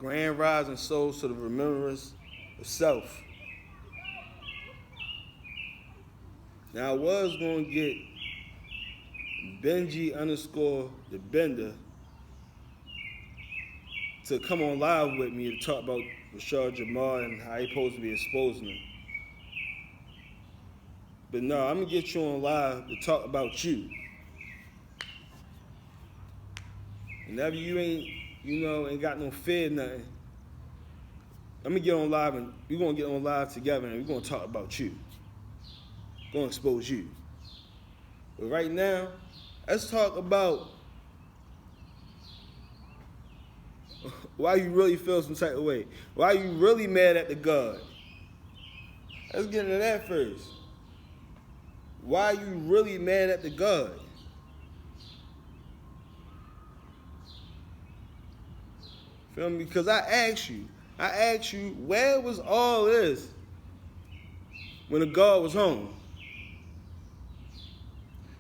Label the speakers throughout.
Speaker 1: Grand rising souls to the remembrance of self. Now I was going to get Benji _ the Bender to come on live with me to talk about RASHAD JAMAL and how he supposed to be exposing him. But no, I'm going to get you on live to talk about you. Whenever you ain't got no fear, nothing, I'm going to get on live and we're going to get on live together and we're going to talk about you. Going to expose you. But right now, let's talk about why you really feel some type of way. Why you really mad at the God? Let's get into that first. Why you really mad at the God? Feel me? Because I asked you, where was all this when the God was home?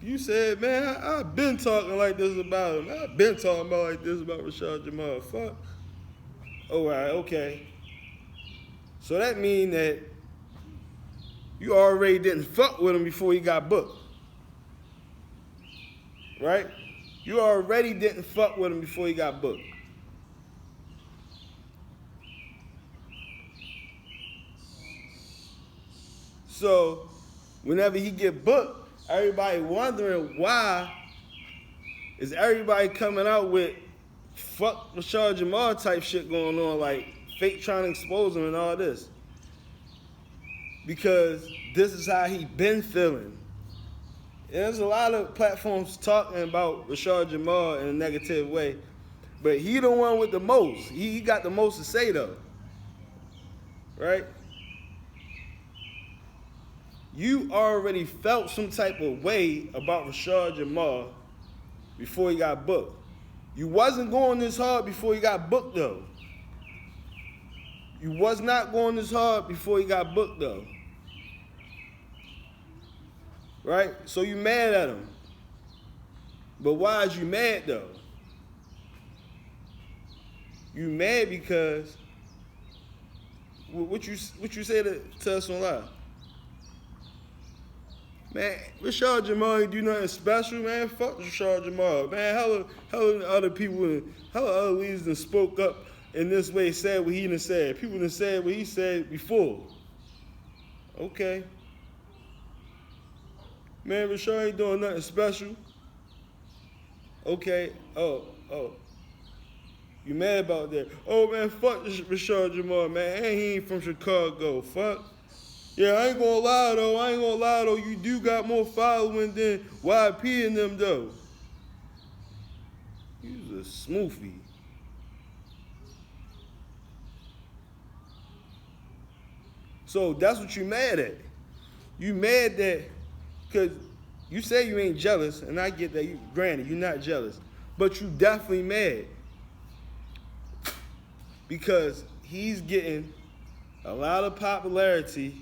Speaker 1: You said, man, I've been talking like this about him. I've been talking about like this about RASHAD JAMAL. Fuck. All right, okay. So that means that you already didn't fuck with him before he got booked. Right? You already didn't fuck with him before he got booked. So, whenever he get booked, everybody wondering why is everybody coming out with fuck RASHAD JAMAL type shit going on, like fake trying to expose him and all this. Because this is how he been feeling. And there's a lot of platforms talking about RASHAD JAMAL in a negative way, but he the one with the most. He got the most to say though, right? You already felt some type of way about RASHAD JAMAL before he got booked. You wasn't going this hard before he got booked though. You was not going this hard before he got booked though. Right? So you mad at him. But why is you mad though? You mad because what you say to us on live? Man, RASHAD JAMAL ain't do nothing special, man. Fuck RASHAD JAMAL. Man, how other people, how other leaders done spoke up in this way, said what he done said. People done said what he said before. Okay. Man, RASHAD ain't doing nothing special. Okay. Oh. You mad about that? Oh, man, fuck RASHAD JAMAL, man. And he ain't from Chicago. Fuck. Yeah, I ain't gonna lie though, you do got more following than YP and them though. He's a smoothie. So that's what you mad at. You mad that, cause you say you ain't jealous, and I get that, granted, you're not jealous, but you definitely mad. Because he's getting a lot of popularity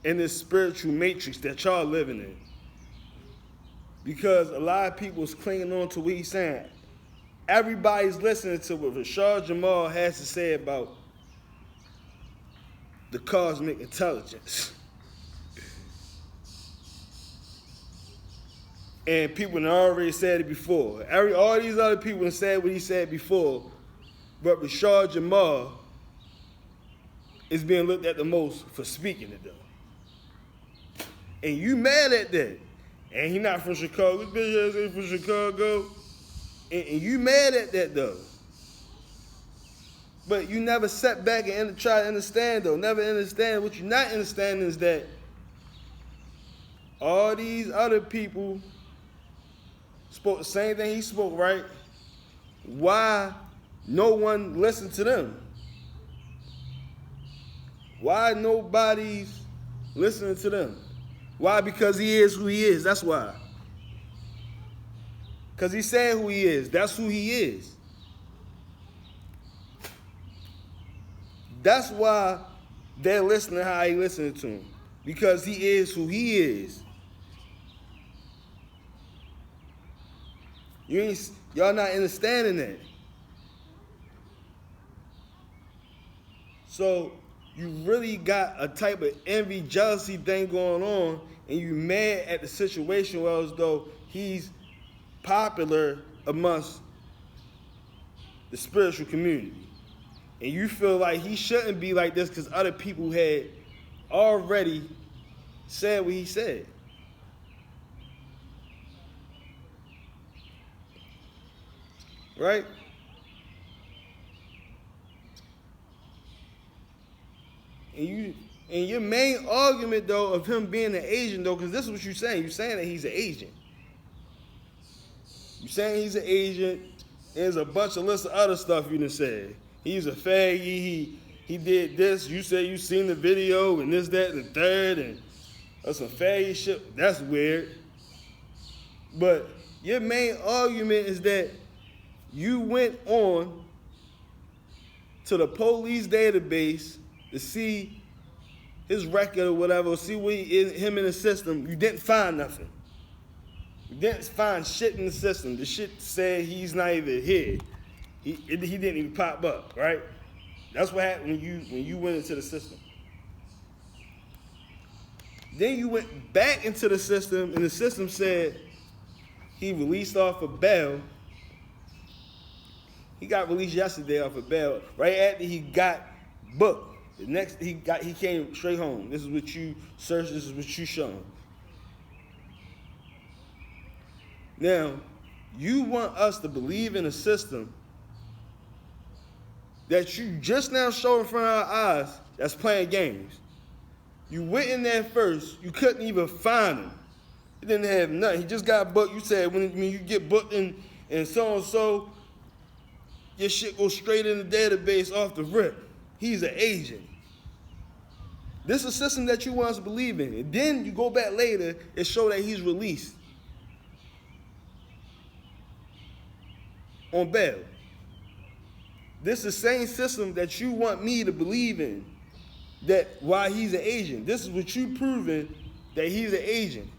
Speaker 1: in this spiritual matrix that y'all living in. Because a lot of people is clinging on to what he's saying. Everybody's listening to what RASHAD JAMAL has to say about the cosmic intelligence. And people have already said it before. All these other people have said what he said before, but RASHAD JAMAL is being looked at the most for speaking it though. And you mad at that. And he not from Chicago. This bitch ass ain't from Chicago. And you mad at that though. But you never sat back and try to understand though. Never understand. What you not understanding is that all these other people spoke the same thing he spoke, right? Why no one listened to them? Why nobody's listening to them? Why? Because he is who he is. That's why. Because he said who he is. That's who he is. That's why they're listening to how he listening to him. Because he is who he is. Y'all not understanding that. So you really got a type of envy, jealousy thing going on, and you mad at the situation, well, as though he's popular amongst the spiritual community. And you feel like he shouldn't be like this because other people had already said what he said. Right? And your main argument though of him being an agent though, because this is what you're saying. You're saying that he's an agent. You're saying he's an agent. There's a bunch of list of other stuff you done said. He's a faggy. He did this. You say you seen the video and this, that, and the third, and that's some faggy shit. That's weird. But your main argument is that you went on to the police database to see his record or whatever, see what him in the system. You didn't find nothing. You didn't find shit in the system. The shit said he's not even here. He didn't even pop up, right? That's what happened when you went into the system. Then you went back into the system, and the system said he released off of bail. He got released yesterday off of bail. Right after he got booked. The next he came straight home. This is what you searched, this is what you shown. Now, you want us to believe in a system that you just now showed in front of our eyes that's playing games. You went in there first, you couldn't even find him. He didn't have nothing. He just got booked. You said when you get booked in so-and-so, your shit goes straight in the database off the rip. He's an agent. This is a system that you want us to believe in. And then you go back later and show that he's released on bail. This is the same system that you want me to believe in, that why he's an agent. This is what you proving that he's an agent.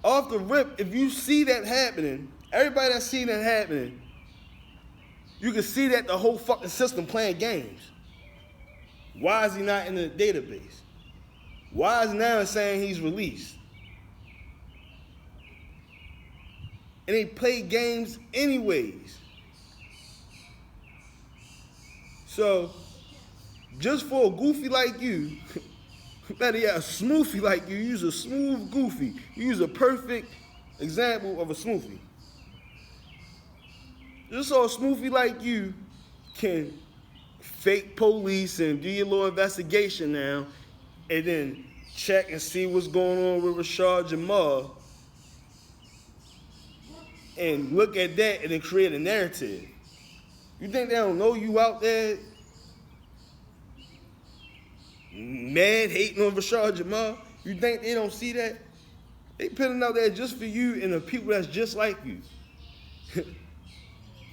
Speaker 1: Off the rip, if you see that happening, everybody that's seen that happening, you can see that the whole fucking system playing games. Why is he not in the database? Why is now saying he's released? And they play games anyways. So, just for a goofy like you, better yet, a smoothie like you, use a smooth goofy. You use a perfect example of a smoothie. Just so a smoothie like you can fake police and do your little investigation now, and then check and see what's going on with RASHAD JAMAL, and look at that and then create a narrative. You think they don't know you out there mad, hating on RASHAD JAMAL? You think they don't see that? They putting out there just for you and the people that's just like you.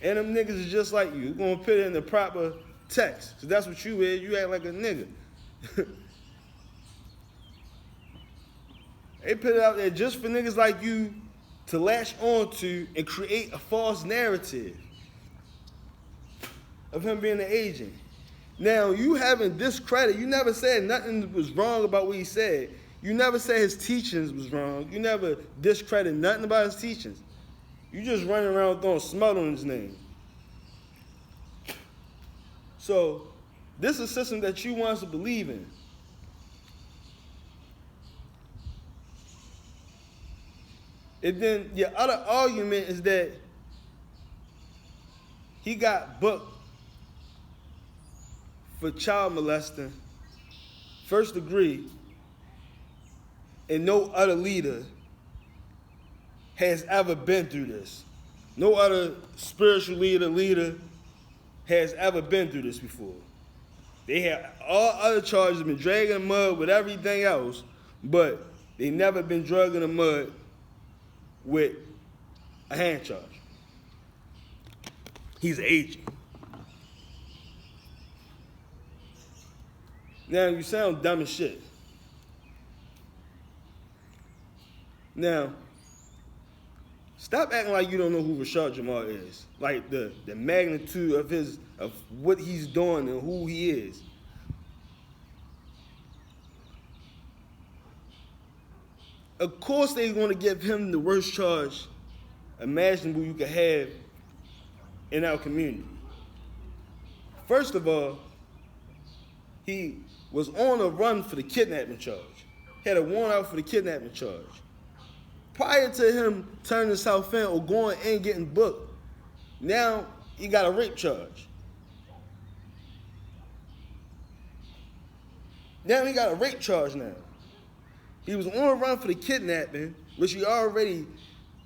Speaker 1: And them niggas is just like you. You're gonna put it in the proper text. Cause that's what you is. You act like a nigga. They put it out there just for niggas like you to latch onto and create a false narrative of him being an agent. Now, you having discredit, you never said nothing was wrong about what he said. You never said his teachings was wrong. You never discredited nothing about his teachings. You just running around throwing smut on his name. So, this is a system that you want us to believe in. And then your other argument is that he got booked for child molesting, first degree, and no other leader has ever been through this. No other spiritual leader has ever been through this before. They have all other charges, been dragged in the mud with everything else, but they never been dragged in the mud with a hand charge. He's an agent. Now, you sound dumb as shit. Now, Stop acting like you don't know who Rashad Jamal is. Like the magnitude of what he's doing and who he is. Of course they're going to give him the worst charge imaginable you could have in our community. First of all, he was on a run for the kidnapping charge. He had a warrant out for the kidnapping charge. Prior to him turning South End or going and getting booked, now he got a rape charge. Now he got a rape charge now. He was on a run for the kidnapping, which he already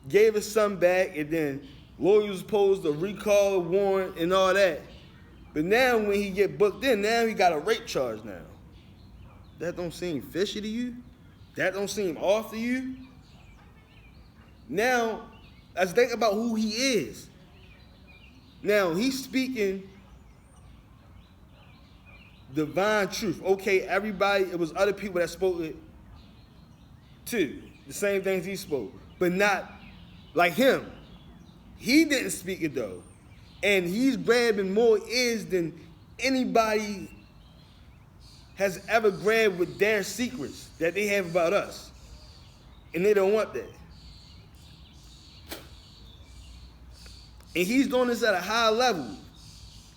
Speaker 1: gave his son back, and then lawyers was supposed to recall a warrant and all that. But now when he get booked in, now he got a rape charge now. That don't seem fishy to you? That don't seem off to you? Now, let's think about who he is. Now, he's speaking divine truth. Okay, everybody, it was other people that spoke it too. The same things he spoke, but not like him. He didn't speak it though. And he's grabbing more ears than anybody has ever grabbed with their secrets that they have about us. And they don't want that. And he's doing this at a high level.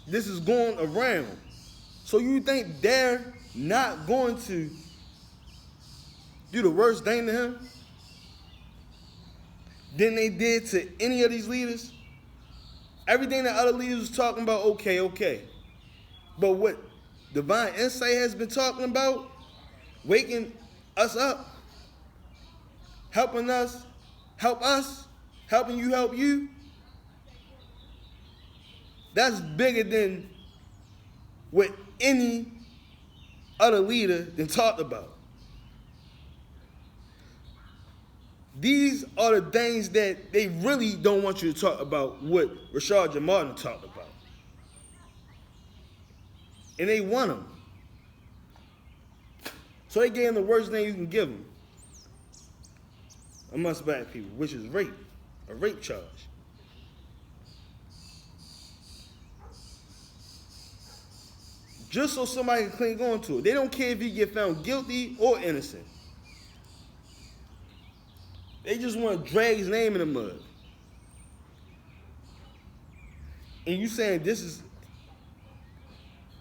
Speaker 1: This is going around. So you think they're not going to do the worst thing to him than they did to any of these leaders? Everything that other leaders was talking about, okay. But what Divine Insight has been talking about, waking us up, helping us, helping you help you, that's bigger than what any other leader then talked about. These are the things that they really don't want you to talk about, what Rashad Jamal talked about. And they want him. So they gave him the worst thing you can give him amongst black people, which is rape, a rape charge. Just so somebody can cling on to it. They don't care if he get found guilty or innocent. They just want to drag his name in the mud. And you saying this is,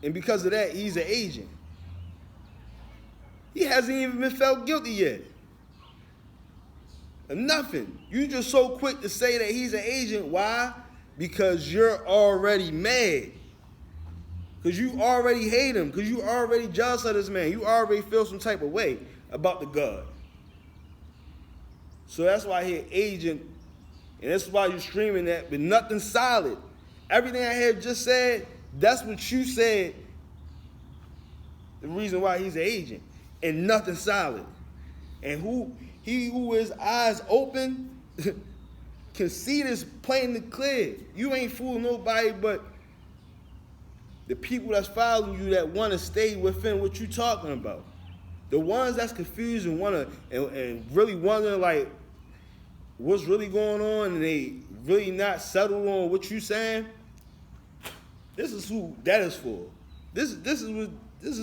Speaker 1: and because of that, he's an agent. He hasn't even been felt guilty yet. Nothing. You just so quick to say that he's an agent. Why? Because you're already mad. Because you already hate him. Because you already jealous of this man. You already feel some type of way about the God. So that's why he's an agent. And that's why you're streaming that, but nothing solid. Everything I have just said, that's what you said. The reason why he's an agent. And nothing solid. And he who his eyes open can see this plain and clear. You ain't fooling nobody but the people that's following you that want to stay within what you're talking about. The ones that's confused and want to and really wondering like what's really going on, and they really not settled on what you saying. This is who that is for. That's who this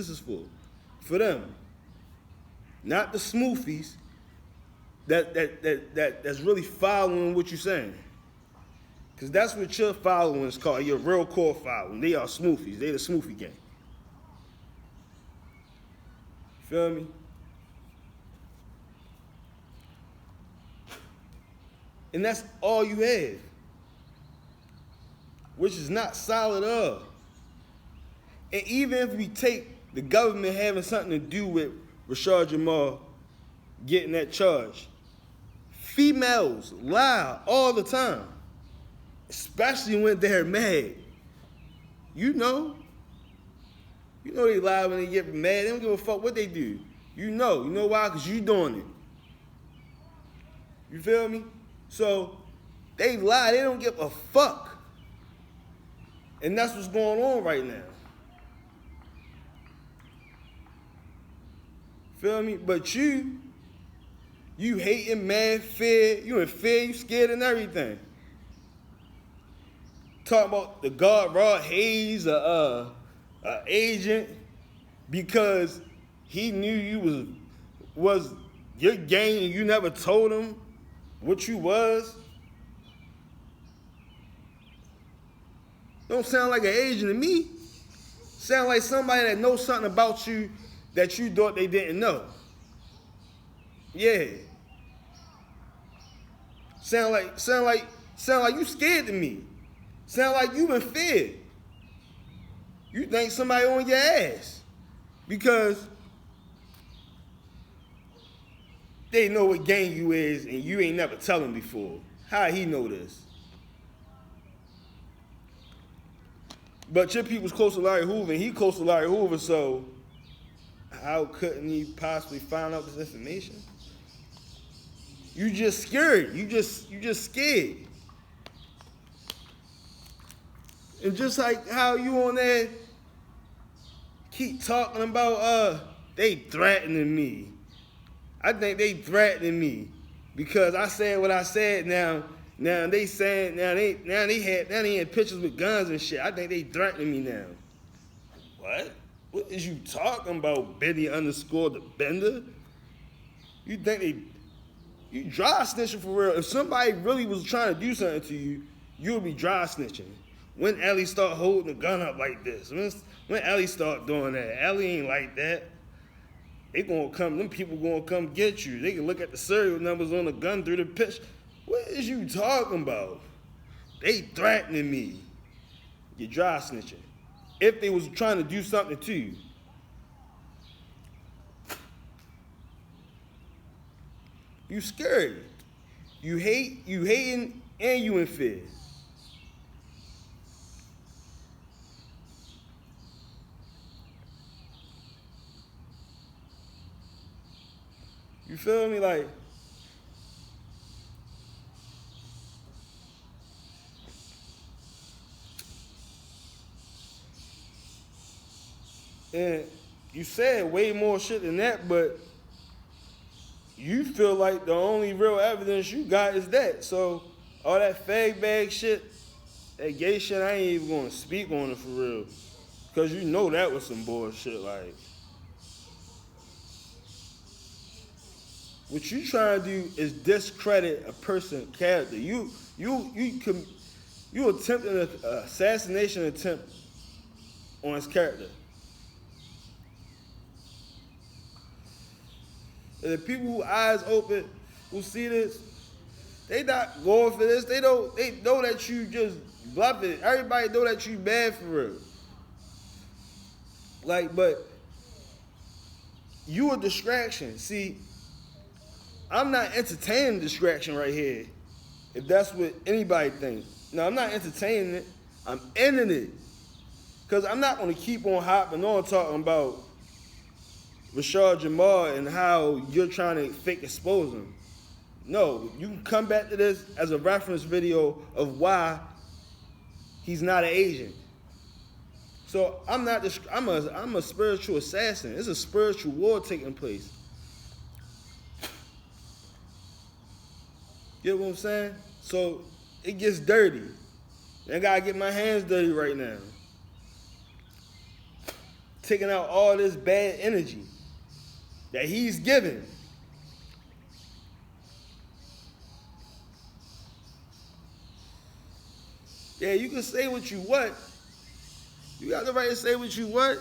Speaker 1: is for. For them. Not the smoofies that's really following what you're saying. Because that's what your following is called, your real core following. They are smoofies. They the smoothie gang. Feel me? And that's all you have. Which is not solid at all. And even if we take the government having something to do with Rashad Jamal getting that charge, females lie all the time. Especially when they're mad. You know they lie when they get mad. They don't give a fuck what they do. You know why? Because you doing it. You feel me? So they lie, they don't give a fuck. And that's what's going on right now. Feel me? But you You hating, mad, fear. You in fear, you scared and everything. Talking about the God Rod Hayes, a agent, because he knew you was your gang and you never told him what you was. Don't sound like an agent to me. Sound like somebody that knows something about you that you thought they didn't know. Yeah. Sound like you scared to me. Sound like you in fear. You think somebody on your ass because they know what gang you is and you ain't never tell them before. How he know this? But your people's close to Larry Hoover, and he close to Larry Hoover, so how couldn't he possibly find out this information? You just scared. You just scared. And just like how you on there keep talking about they threatening me. I think they threatening me because I said what I said now. Now they saying they had pictures with guns and shit. I think they threatening me now. What? What is you talking about, Benny underscore the Bender? You think you dry snitching for real? If somebody really was trying to do something to you, you would be dry snitching. When Ellie start holding the gun up like this? When Ellie start doing that? Ellie ain't like that. They gonna come, them people gonna come get you. They can look at the serial numbers on the gun through the pitch. What is you talking about? They threatening me. You're dry snitching. If they was trying to do something to you. You scared. You hating, and you in fear. You feel me? Like, and you said way more shit than that, but you feel like the only real evidence you got is that. So all that fag bag shit, that gay shit, I ain't even gonna speak on it for real. Cause you know that was some bullshit. Like, what you trying to do is discredit a person's character. You attempting an assassination attempt on his character. And the people who eyes open, who see this, they not going for this. They know that you just bluffing. Everybody know that you bad for real. Like, but you a distraction. See, I'm not entertaining distraction right here. If that's what anybody thinks. No, I'm not entertaining it. I'm ending it. Because I'm not going to keep on hopping on talking about RASHAD JAMAL and how you're trying to fake expose him. No, you can come back to this as a reference video of why he's not an agent. So I'm a spiritual assassin. It's a spiritual war taking place. You know what I'm saying? So it gets dirty. I gotta get my hands dirty right now. Taking out all this bad energy that he's giving. Yeah, you can say what you want. You got the right to say what you want.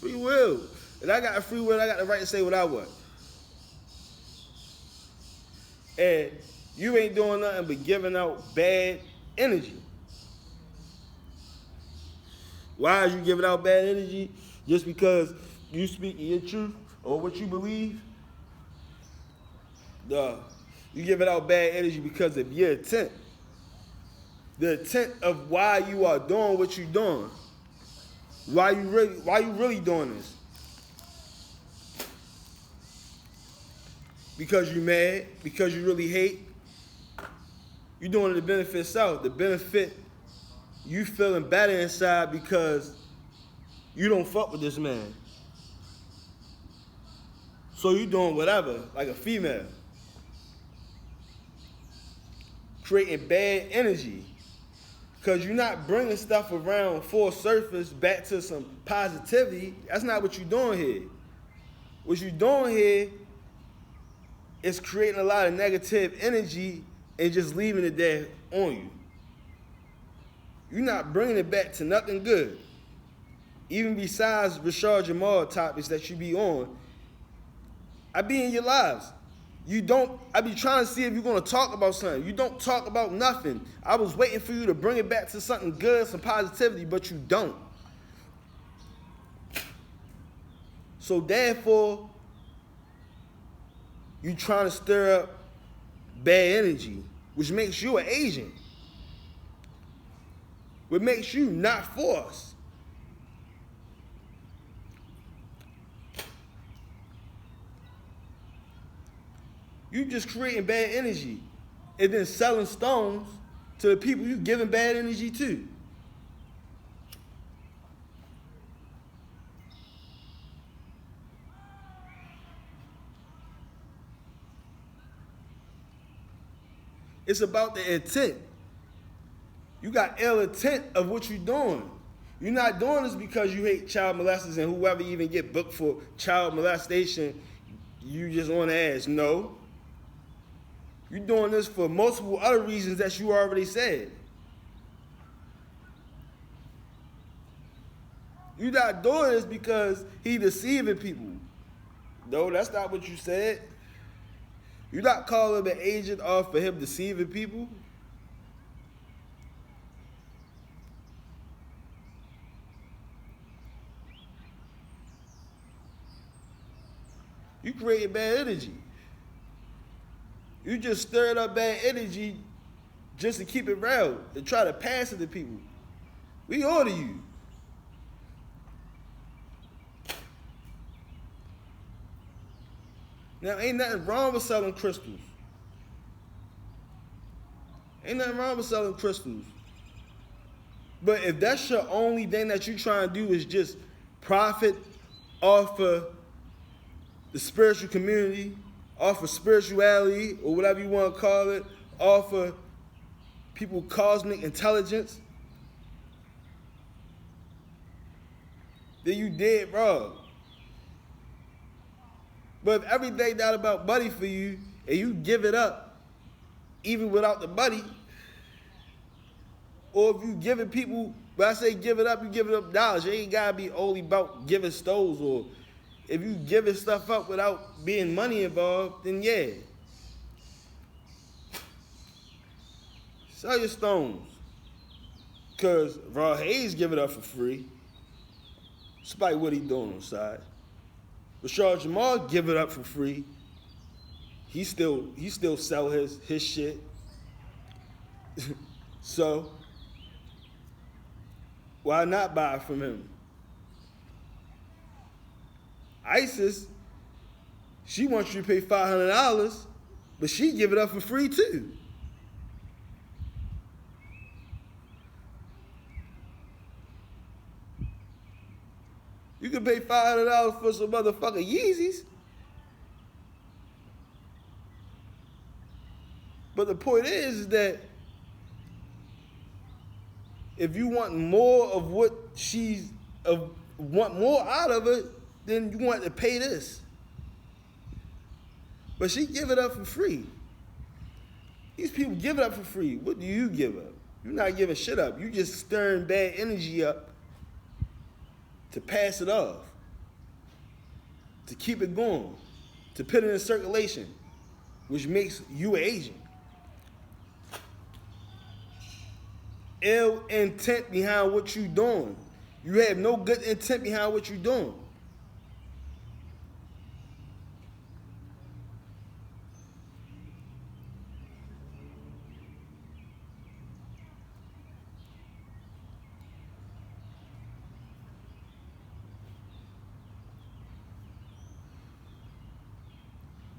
Speaker 1: Free will. And I got a free will, I got the right to say what I want. And you ain't doing nothing but giving out bad energy. Why are you giving out bad energy? Just because you speak your truth or what you believe? No. You giving out bad energy because of your intent. The intent of why you are doing what you're doing. Why you really doing this? Because you mad? Because you really hate? You doing it to benefit self. The benefit you feeling better inside because you don't fuck with this man. So you doing whatever, like a female. creating bad energy. Because you're not bringing stuff around full surface back to some positivity. That's not what you're doing here. What you're doing here is creating a lot of negative energy and just leaving it there on you. You're not bringing it back to nothing good. Even besides RASHAD JAMAL topics that you be on, I be in your lives. I be trying to see if you're going to talk about something. You don't talk about nothing. I was waiting for you to bring it back to something good, some positivity, but you don't. So therefore, you trying to stir up bad energy, which makes you an agent. What makes you not for us. You just creating bad energy and then selling stones to the people you giving bad energy to. It's about the intent. You got ill intent of what you're doing. You're not doing this because you hate child molesters and whoever even get booked for child molestation, you just want to ask. No. You're doing this for multiple other reasons that you already said. You're not doing this because he deceiving people. No, that's not what you said. You're not calling the agent off for him deceiving people. You create bad energy. You just stirred up bad energy just to keep it real, to try to pass it to people. We order you. Now, ain't nothing wrong with selling crystals. Ain't nothing wrong with selling crystals. But if that's your only thing that you're trying to do is just profit off of the spiritual community, off of spirituality, or whatever you want to call it, off of people's cosmic intelligence, then you dead wrong. But if everything not about money for you, and you give it up, even without the money, or if you giving people, when I say give it up, you giving up knowledge. It ain't gotta be only about giving stones, or if you giving stuff up without being money involved, then yeah. Sell your stones. Because Raw Hayes give it up for free. Despite what he doing on the side. RASHAD JAMAL give it up for free. He still sell his shit. So why not buy it from him? ISIS, she wants you to pay $500, but she give it up for free too. You can pay $500 for some motherfucking Yeezys. But the point is that if you want more of what want more out of it, then you want to pay this. But she give it up for free. These people give it up for free. What do you give up? You're not giving shit up. You just stirring bad energy up to pass it off, to keep it going, to put it in circulation, which makes you an agent. Ill intent behind what you're doing. You have no good intent behind what you're doing.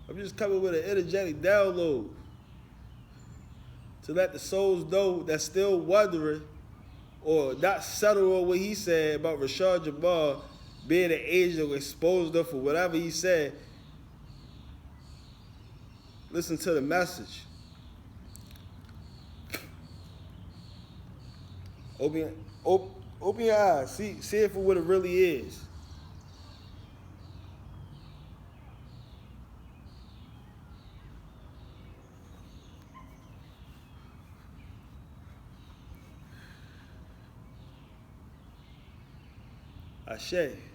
Speaker 1: I'm just coming with an energetic download to let the souls know that's still wondering or not settled on what he said about RASHAD JAMAL being an agent or exposed them for whatever he said. Listen to the message. Open your eyes. See it for what it really is. Ashe.